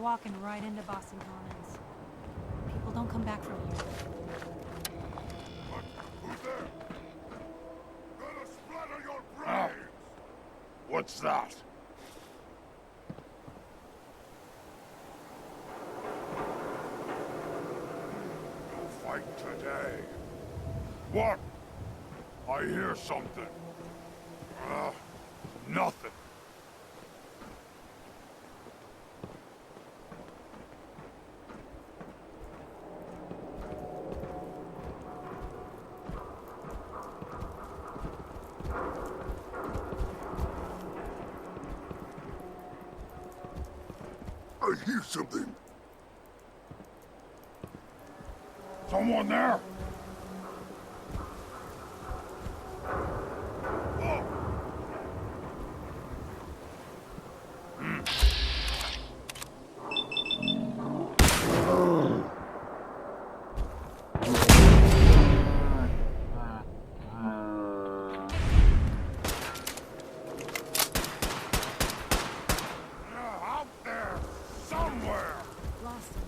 walking right into Boston Commons. People don't come back from here. What? Who's there? Gonna splatter your brains! What's that? No fight today. What? I hear something. Nothing. I hear something. Someone there? Oh. Out there, somewhere. Lost him.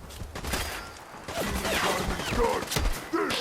Good. This.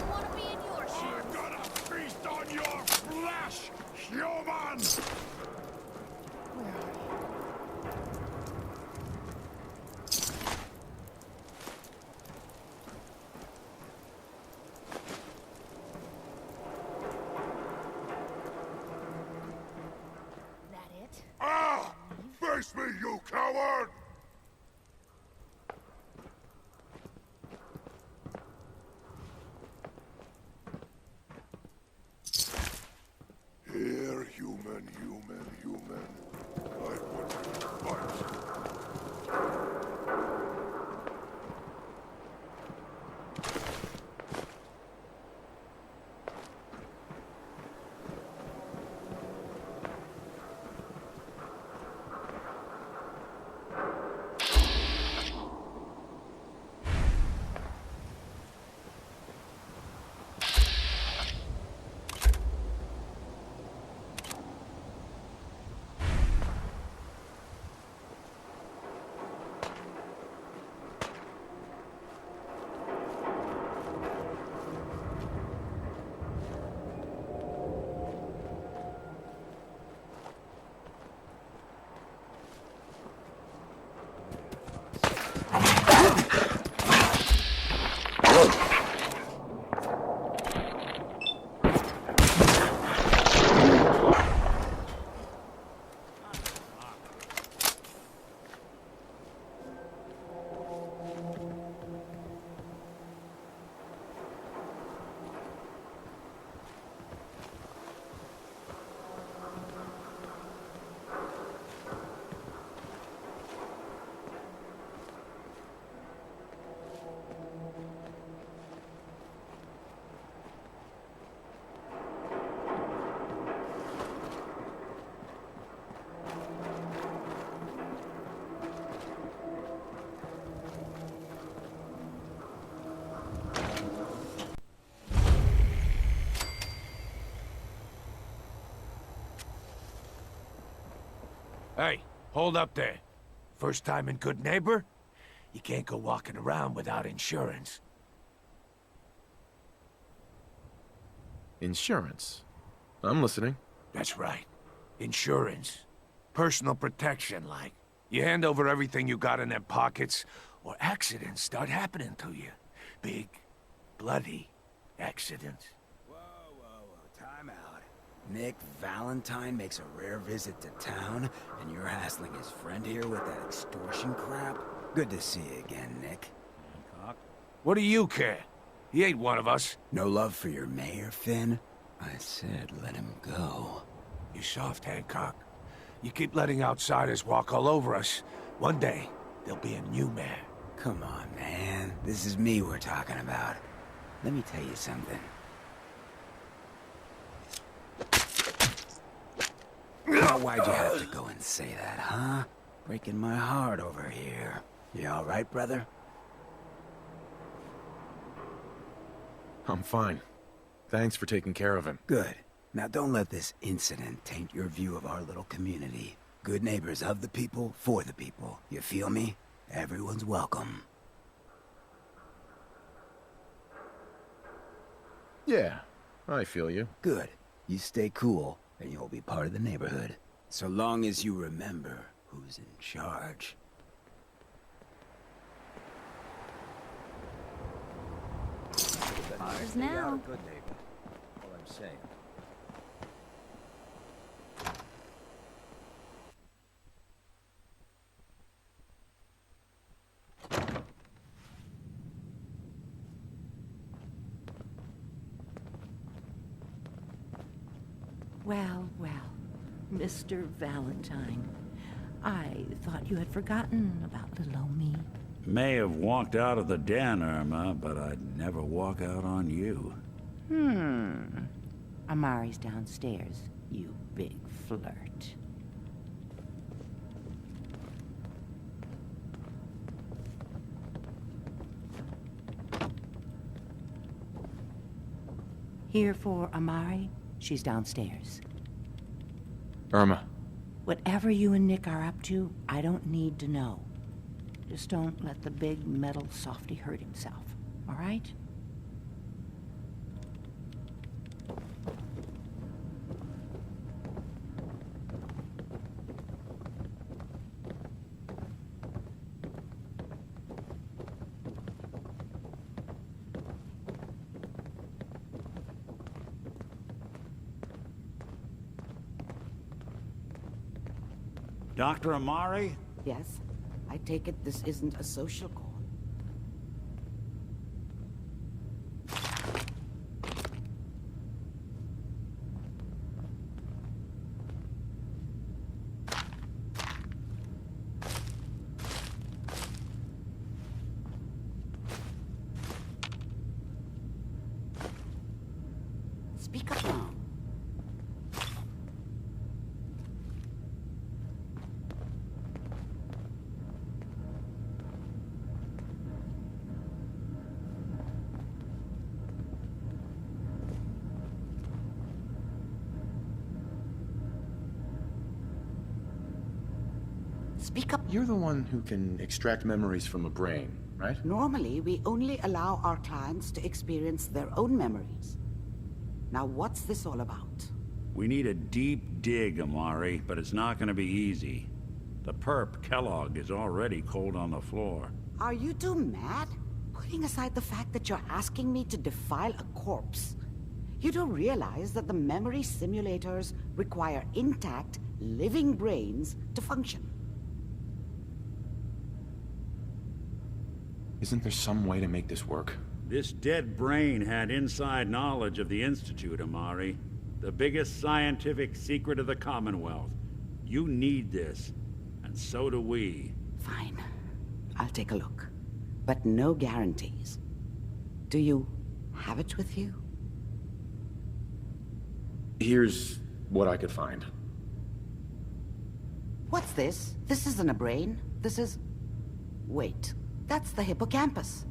Wanna be in your shoes? I'm gonna feast on your flesh, human! Where are you? That it? Ah! Face me, you coward! Here, human. I want you to fight. Hey, hold up there. First time in Good Neighbor? You can't go walking around without insurance. Insurance? I'm listening. That's right. Insurance. Personal protection, like. You hand over everything you got in their pockets, or accidents start happening to you. Big, bloody accidents. Whoa, time out. Nick Valentine makes a rare visit to town, and you're hassling his friend here with that extortion crap? Good to see you again, Nick. What do you care? He ain't one of us. No love for your mayor, Finn? I said let him go. You soft, Hancock. You keep letting outsiders walk all over us. One day, there'll be a new mayor. Come on, man. This is me we're talking about. Let me tell you something. Now, why'd you have to go and say that, huh? Breaking my heart over here. You all right, brother? I'm fine. Thanks for taking care of him. Good. Now don't let this incident taint your view of our little community. Good neighbors of the people, for the people. You feel me? Everyone's welcome. Yeah, I feel you. Good. You stay cool, and you'll be part of the neighborhood. So long as you remember who's in charge. Bars now. Good neighbor. All I'm saying. Well, well, Mr. Valentine. I thought you had forgotten about little old me. May have walked out of the den, Irma, but I'd never walk out on you. Amari's downstairs, you big flirt. Here for Amari? She's downstairs. Irma. Whatever you and Nick are up to, I don't need to know. Just don't let the big metal softy hurt himself, all right? Dr. Amari? Yes? I take it this isn't a social call. Speak up now. Speak up. You're the one who can extract memories from a brain, right? Normally, we only allow our clients to experience their own memories. Now, what's this all about? We need a deep dig, Amari, but it's not gonna be easy. The perp, Kellogg, is already cold on the floor. Are you two mad? Putting aside the fact that you're asking me to defile a corpse, you do realize that the memory simulators require intact, living brains to function. Isn't there some way to make this work? This dead brain had inside knowledge of the Institute, Amari. The biggest scientific secret of the Commonwealth. You need this, and so do we. Fine. I'll take a look. But no guarantees. Do you have it with you? Here's what I could find. What's this? This isn't a brain. This is... Wait. That's the hippocampus.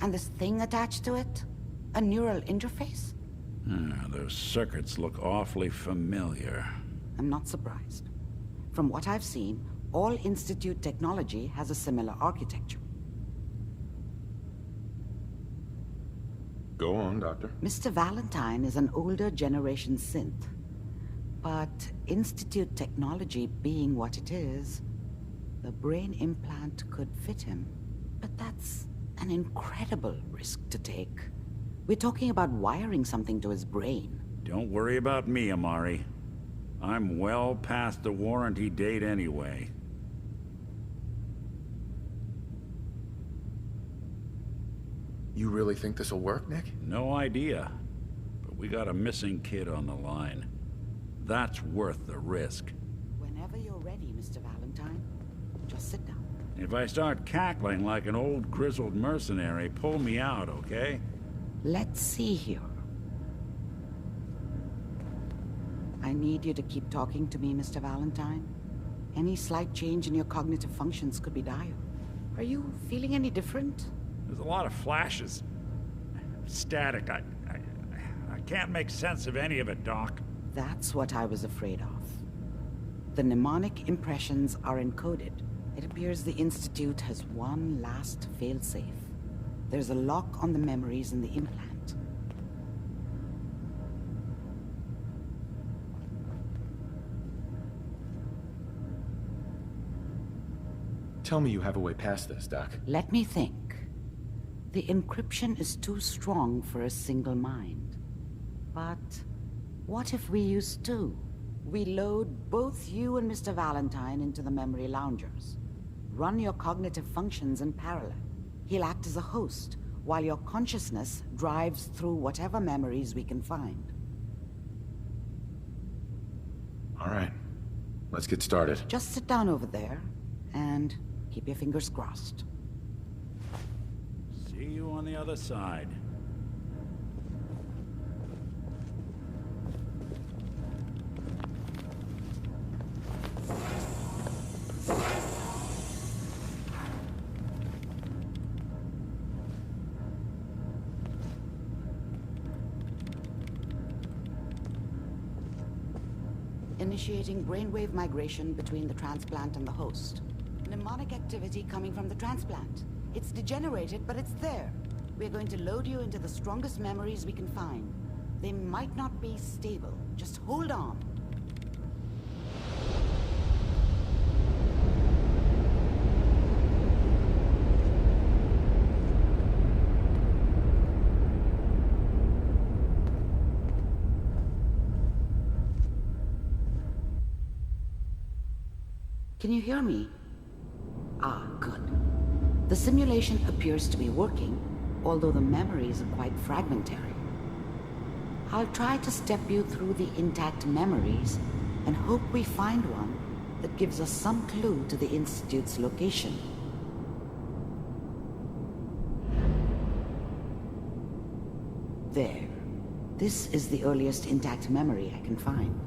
And this thing attached to it? A neural interface? Those circuits look awfully familiar. I'm not surprised. From what I've seen, all Institute technology has a similar architecture. Go on, Doctor. Mr. Valentine is an older generation synth. But Institute technology being what it is, the brain implant could fit him. But that's an incredible risk to take. We're talking about wiring something to his brain. Don't worry about me, Amari. I'm well past the warranty date anyway. You really think this'll work, Nick? No idea. But we got a missing kid on the line. That's worth the risk. Whenever you're ready, Mr. Valentine, just sit down. If I start cackling like an old grizzled mercenary, pull me out, okay? Let's see here. I need you to keep talking to me, Mr. Valentine. Any slight change in your cognitive functions could be dire. Are you feeling any different? There's a lot of flashes. Static. I can't make sense of any of it, Doc. That's what I was afraid of. The mnemonic impressions are encoded. It appears the Institute has one last failsafe. There's a lock on the memories in the implant. Tell me you have a way past this, Doc. Let me think. The encryption is too strong for a single mind. But what if we use two? We load both you and Mr. Valentine into the memory loungers. Run your cognitive functions in parallel. He'll act as a host, while your consciousness drives through whatever memories we can find. All right. Let's get started. Just sit down over there, and keep your fingers crossed. See you on the other side. Initiating brainwave migration between the transplant and the host. Mnemonic activity coming from the transplant. It's degenerated, but it's there. We're going to load you into the strongest memories we can find. They might not be stable. Just hold on. Can you hear me? Ah, good. The simulation appears to be working, although the memories are quite fragmentary. I'll try to step you through the intact memories and hope we find one that gives us some clue to the Institute's location. There. This is the earliest intact memory I can find.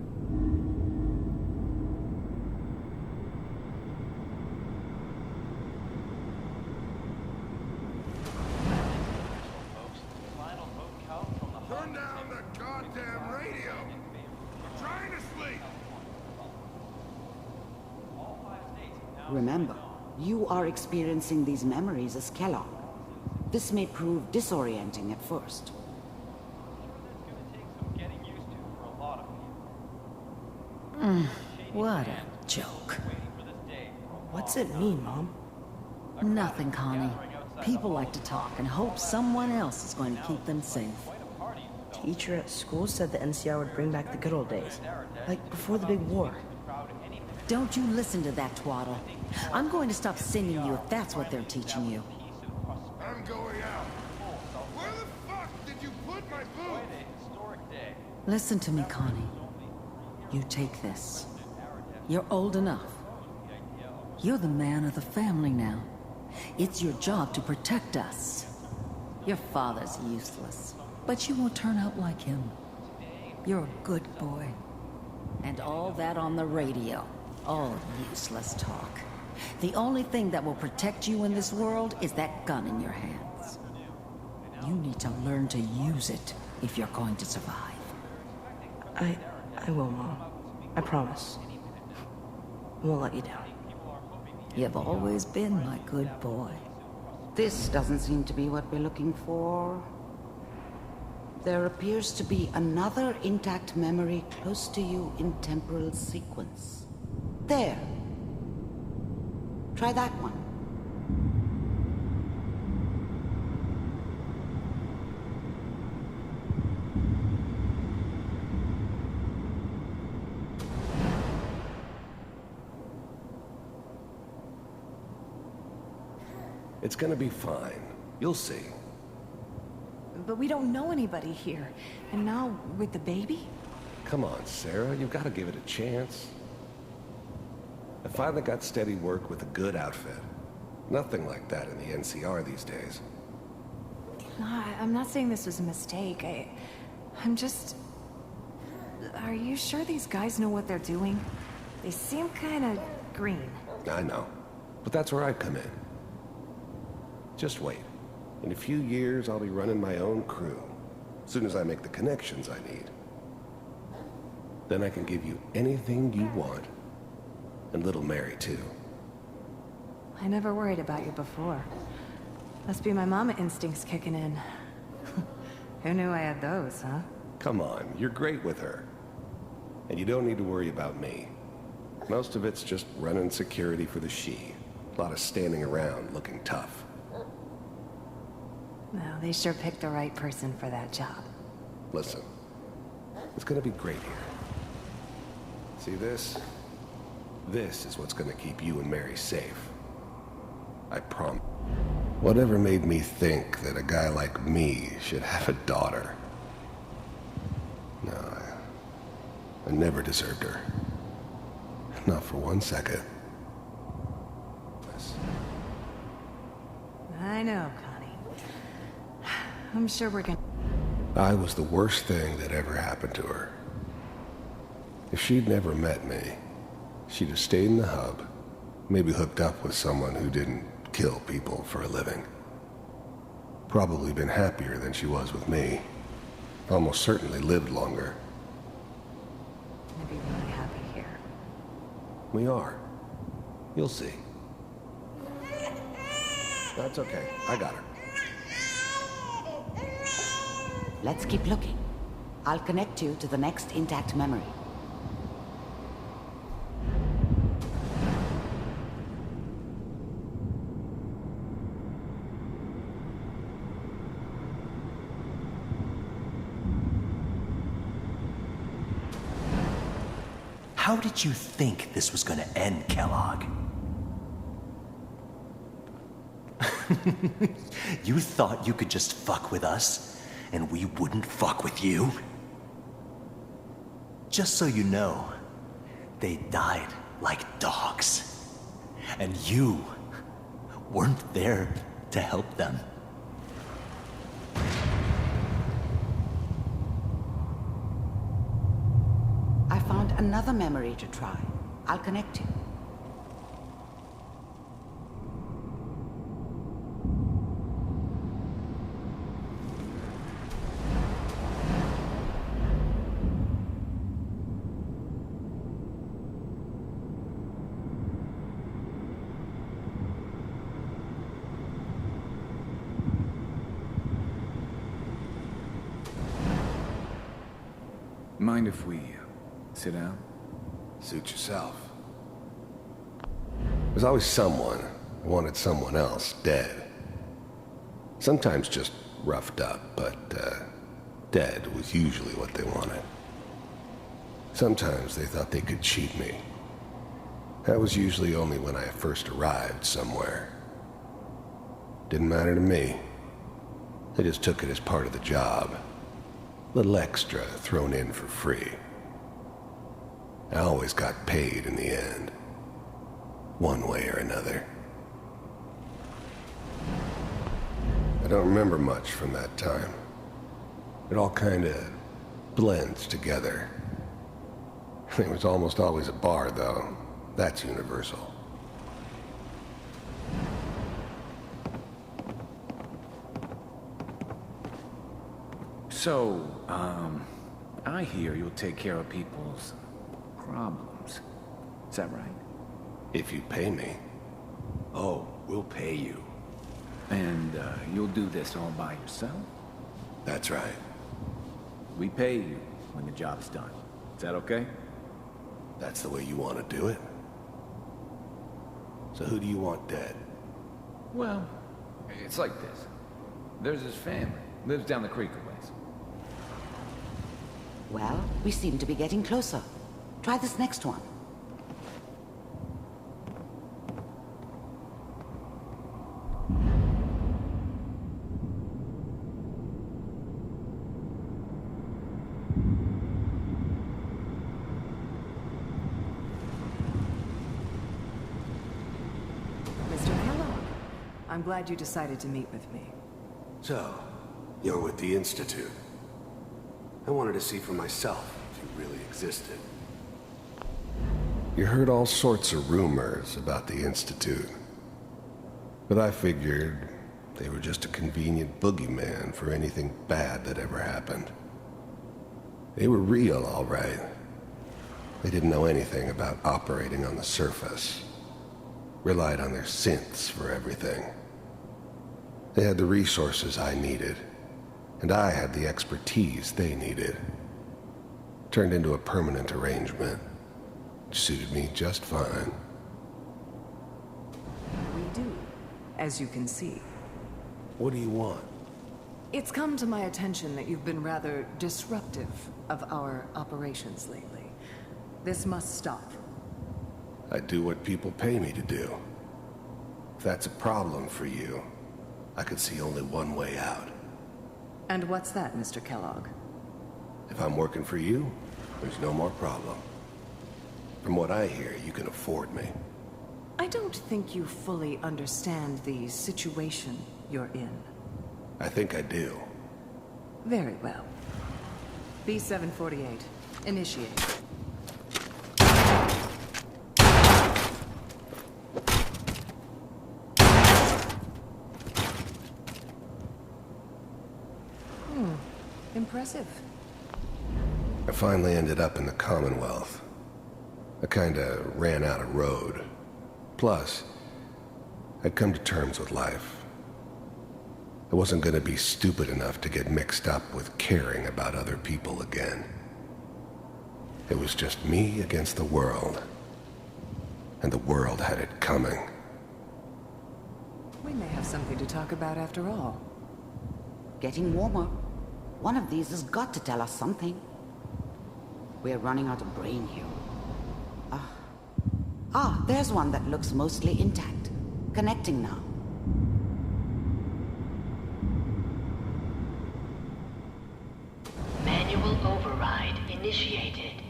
Turn down the goddamn radio! I'm trying to sleep! Remember, you are experiencing these memories as Kellogg. This may prove disorienting at first. What a joke. What's it mean, Mom? Nothing, Connie. People like to talk and hope someone else is going to keep them safe. Teacher at school said the NCR would bring back the good old days. Like before the big war. Don't you listen to that twaddle. I'm going to stop singing you if that's what they're teaching you. I'm going out. Where the fuck did you put my boots? Listen to me, Connie. You take this. You're old enough. You're the man of the family now. It's your job to protect us. Your father's useless, but you won't turn out like him. You're a good boy. And all that on the radio, all useless talk. The only thing that will protect you in this world is that gun in your hands. You need to learn to use it if you're going to survive. I will, Mom. I promise. I won't let you down. You've always been my good boy. This doesn't seem to be what we're looking for. There appears to be another intact memory close to you in temporal sequence. There. Try that one. It's gonna be fine. You'll see. But we don't know anybody here. And now, with the baby? Come on, Sarah, you've gotta give it a chance. I finally got steady work with a good outfit. Nothing like that in the NCR these days. No, I'm not saying this was a mistake. I'm just... Are you sure these guys know what they're doing? They seem kind of green. I know. But that's where I come in. Just wait. In a few years, I'll be running my own crew. As soon as I make the connections I need. Then I can give you anything you want. And little Mary, too. I never worried about you before. Must be my mama instincts kicking in. Who knew I had those, huh? Come on, you're great with her. And you don't need to worry about me. Most of it's just running security for the she. A lot of standing around looking tough. Well, they sure picked the right person for that job. Listen, it's gonna be great here. See this? This is what's gonna keep you and Mary safe. I promise. Whatever made me think that a guy like me should have a daughter? No, I never deserved her. Not for 1 second. I know, Connie. I'm sure we're gonna... I was the worst thing that ever happened to her. If she'd never met me, she'd have stayed in the hub, maybe hooked up with someone who didn't kill people for a living. Probably been happier than she was with me. Almost certainly lived longer. Gonna be really happy here. We are. You'll see. That's okay. I got her. Let's keep looking. I'll connect you to the next intact memory. How did you think this was gonna end, Kellogg? You thought you could just fuck with us, and we wouldn't fuck with you? Just so you know, they died like dogs. And you weren't there to help them. I found another memory to try. I'll connect you. Mind if we sit down? Suit yourself. There's always someone who wanted someone else dead. Sometimes just roughed up, but dead was usually what they wanted. Sometimes they thought they could cheat me. That was usually only when I first arrived somewhere. Didn't matter to me. They just took it as part of the job. Little extra thrown in for free. I always got paid in the end. One way or another. I don't remember much from that time. It all kinda blends together. There was almost always a bar, though. That's universal. So, I hear you'll take care of people's problems. Is that right? If you pay me. Oh, we'll pay you. And, you'll do this all by yourself? That's right. We pay you when the job's done. Is that okay? That's the way you want to do it? So who do you want dead? Well, it's like this. There's his family. Lives down the creek a ways. Well, we seem to be getting closer. Try this next one. Mr. Kellogg. I'm glad you decided to meet with me. So, you're with the Institute. I wanted to see for myself if you really existed. You heard all sorts of rumors about the Institute. But I figured they were just a convenient boogeyman for anything bad that ever happened. They were real, all right. They didn't know anything about operating on the surface. Relied on their synths for everything. They had the resources I needed, and I had the expertise they needed. Turned into a permanent arrangement. Suited me just fine. We do, as you can see. What do you want? It's come to my attention that you've been rather disruptive of our operations lately. This must stop. I do what people pay me to do. If that's a problem for you, I could see only one way out. And what's that, Mr. Kellogg? If I'm working for you, there's no more problem. From what I hear, you can afford me. I don't think you fully understand the situation you're in. I think I do. Very well. B-748, initiate. Impressive. I finally ended up in the Commonwealth. I kinda ran out of road. Plus, I'd come to terms with life. I wasn't gonna be stupid enough to get mixed up with caring about other people again. It was just me against the world. And the world had it coming. We may have something to talk about after all. Getting warmer. One of these has got to tell us something. We're running out of brain here. There's one that looks mostly intact. Connecting now. Manual override initiated.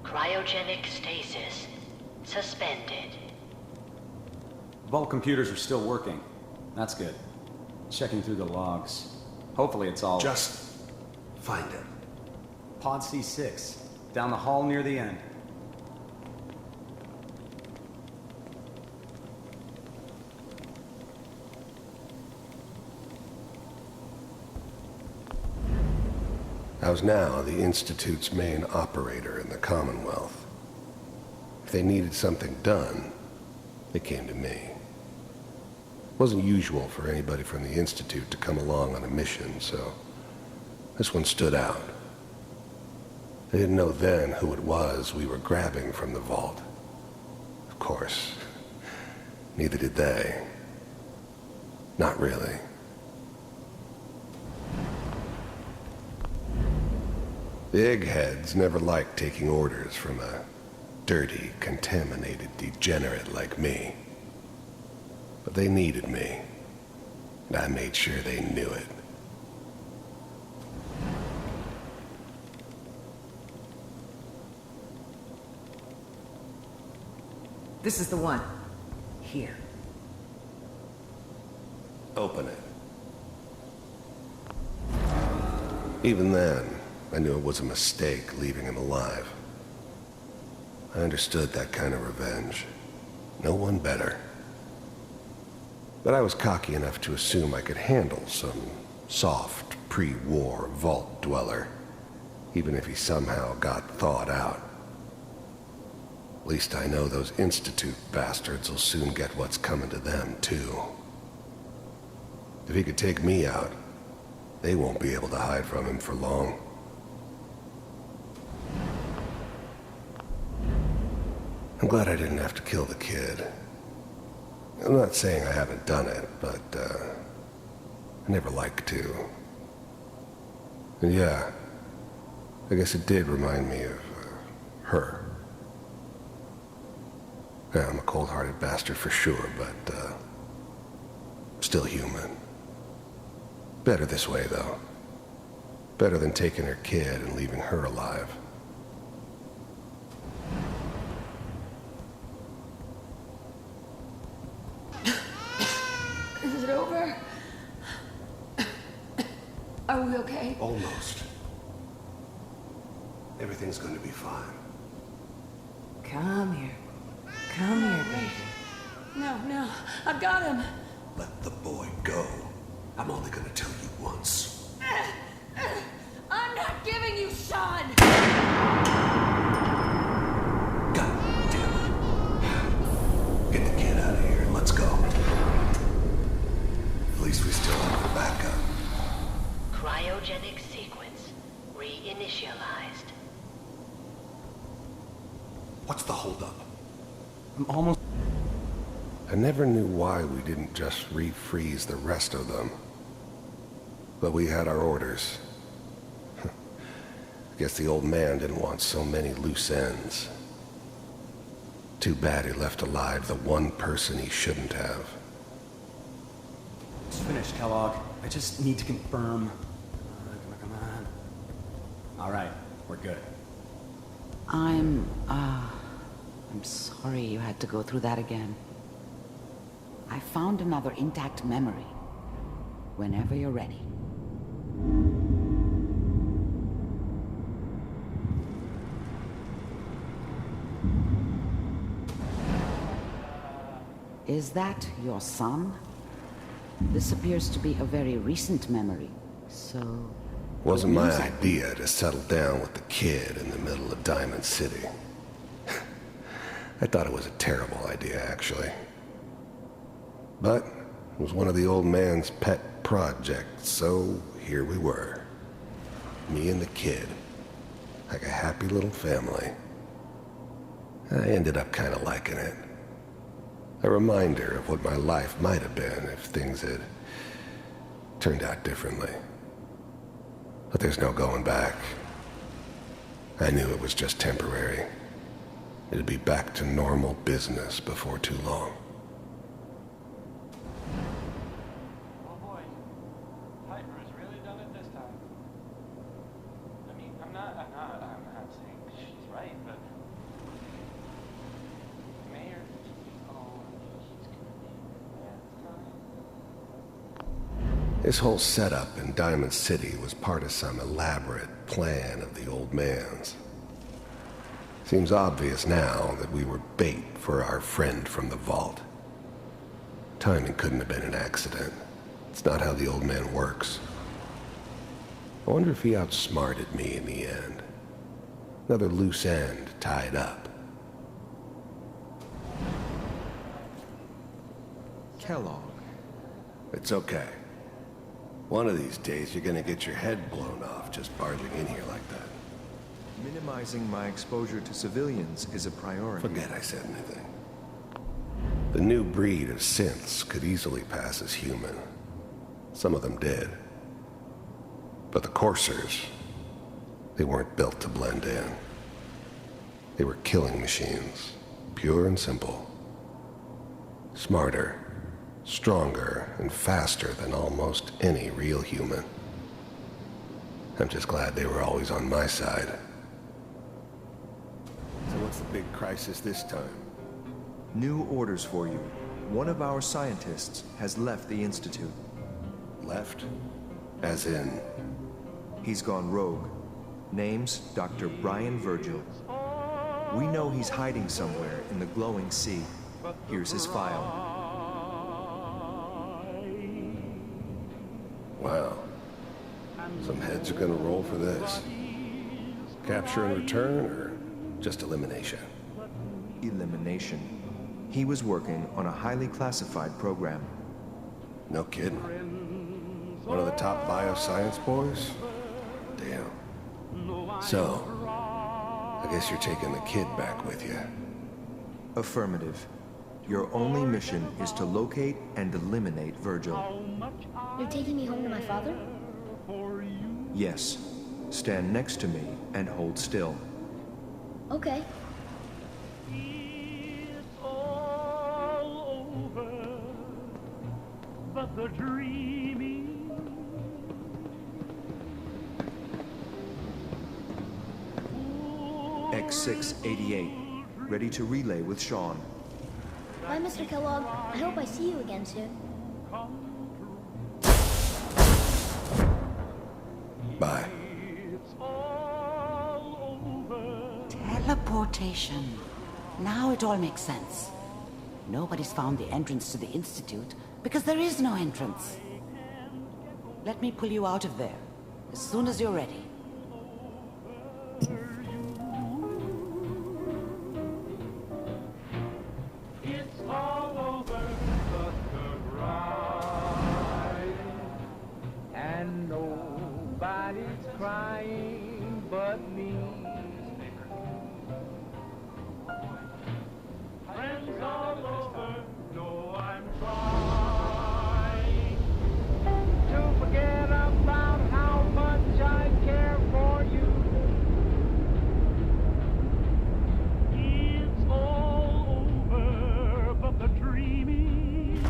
Cryogenic stasis suspended. Vault computers are still working. That's good. Checking through the logs. Hopefully it's all... Just find it. Pod C6. Down the hall near the end. I was now the Institute's main operator in the Commonwealth. If they needed something done, they came to me. It wasn't usual for anybody from the Institute to come along on a mission, so this one stood out. They didn't know then who it was we were grabbing from the vault. Of course, neither did they. Not really. The eggheads never liked taking orders from a dirty, contaminated degenerate like me. But they needed me, and I made sure they knew it. This is the one. Here. Open it. Even then, I knew it was a mistake leaving him alive. I understood that kind of revenge. No one better. But I was cocky enough to assume I could handle some soft, pre-war vault dweller, even if he somehow got thawed out. At least I know those Institute bastards will soon get what's coming to them, too. If he could take me out, they won't be able to hide from him for long. I'm glad I didn't have to kill the kid. I'm not saying I haven't done it, but, I never liked to. And yeah, I guess it did remind me of, her. Yeah, I'm a cold-hearted bastard for sure, but, still human. Better this way, though. Better than taking her kid and leaving her alive. Is it Are we okay? Almost. Everything's going to be fine. Come here. Come here, baby. No, I've got him. Let the boy go. I'm only going to tell you once. I'm not giving you Sean! God damn it. Get the kid out of here and let's go. At least we still have a backup. Cryogenic sequence reinitialized. What's the holdup? I'm almost... I never knew why we didn't just refreeze the rest of them. But we had our orders. Guess the old man didn't want so many loose ends. Too bad he left alive the one person he shouldn't have. It's finished, Kellogg. I just need to confirm. Come on. All right, we're good. I'm sorry you had to go through that again. I found another intact memory. Whenever you're ready. Is that your son? This appears to be a very recent memory, so... Wasn't my idea to settle down with the kid in the middle of Diamond City. I thought it was a terrible idea, actually. But it was one of the old man's pet projects, so here we were. Me and the kid. Like a happy little family. I ended up kind of liking it. A reminder of what my life might have been if things had turned out differently. But there's no going back. I knew it was just temporary. It'd be back to normal business before too long. Oh boy, Piper has really done it this time. I mean, I'm not saying she's right, but Mayor, she's gonna be This whole setup in Diamond City was part of some elaborate plan of the old man's. Seems obvious now that we were bait for our friend from the vault. Timing couldn't have been an accident. It's not how the old man works. I wonder if he outsmarted me in the end. Another loose end tied up. Kellogg. It's okay. One of these days you're gonna get your head blown off just barging in here like that. Minimizing my exposure to civilians is a priority. Forget I said anything. The new breed of synths could easily pass as human. Some of them did. But the coursers, they weren't built to blend in. They were killing machines, pure and simple. Smarter, stronger, and faster than almost any real human. I'm just glad they were always on my side. So what's the big crisis this time? New orders for you. One of our scientists has left the Institute. Left? As in? He's gone rogue. Name's Dr. Brian Virgil. We know he's hiding somewhere in the glowing sea. Here's his file. Wow. Some heads are gonna roll for this. Capture and return, or just elimination? Elimination. He was working on a highly classified program. No kidding. One of the top bioscience boys? Damn. So, I guess you're taking the kid back with you. Affirmative. Your only mission is to locate and eliminate Virgil. You're taking me home to my father? Yes. Stand next to me and hold still. Okay. but the dreaming. X688, ready to relay with Sean. Bye, Mr. Kellogg. I hope I see you again soon. Bye. Teleportation. Now it all makes sense. Nobody's found the entrance to the Institute because there is no entrance. Let me pull you out of there as soon as you're ready. It's all over but the ride, and nobody's crying but me. Friends all over know I'm trying to forget about how much I care for you. It's all over but the dreaming.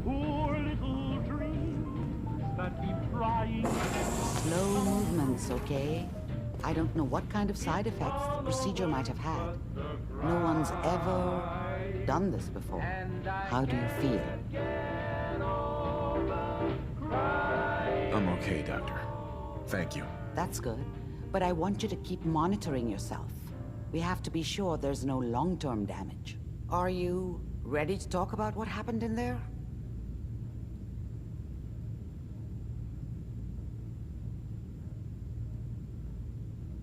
Poor little dreams that keep trying. Slow movements, okay? I don't know what kind of side effects the procedure might have had. No one's ever done this before. How do you feel? I'm okay, Doctor. Thank you. That's good. But I want you to keep monitoring yourself. We have to be sure there's no long-term damage. Are you ready to talk about what happened in there?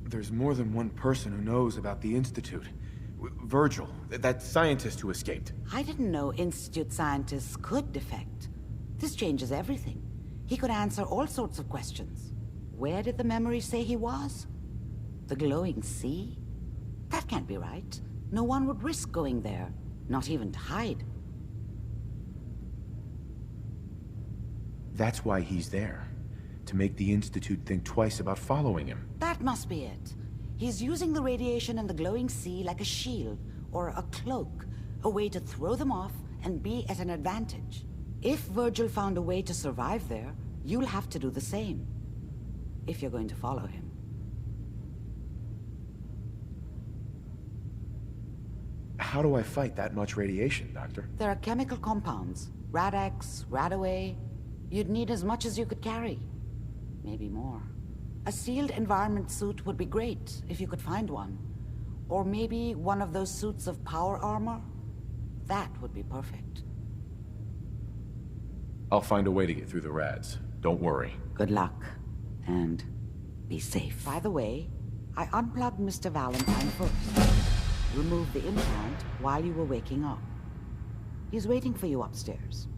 There's more than one person who knows about the Institute. Virgil, that scientist who escaped. I didn't know Institute scientists could defect. This changes everything. He could answer all sorts of questions. Where did the memory say he was? The glowing sea? That can't be right. No one would risk going there, not even to hide. That's why he's there. To make the Institute think twice about following him. That must be it. He's using the radiation in the glowing sea like a shield or a cloak, a way to throw them off and be at an advantage. If Virgil found a way to survive there, you'll have to do the same, if you're going to follow him. How do I fight that much radiation, Doctor? There are chemical compounds. Rad-X, Radaway. You'd need as much as you could carry. Maybe more. A sealed environment suit would be great, if you could find one. Or maybe one of those suits of power armor? That would be perfect. I'll find a way to get through the rads. Don't worry. Good luck. And be safe. By the way, I unplugged Mr. Valentine first. Removed the implant while you were waking up. He's waiting for you upstairs.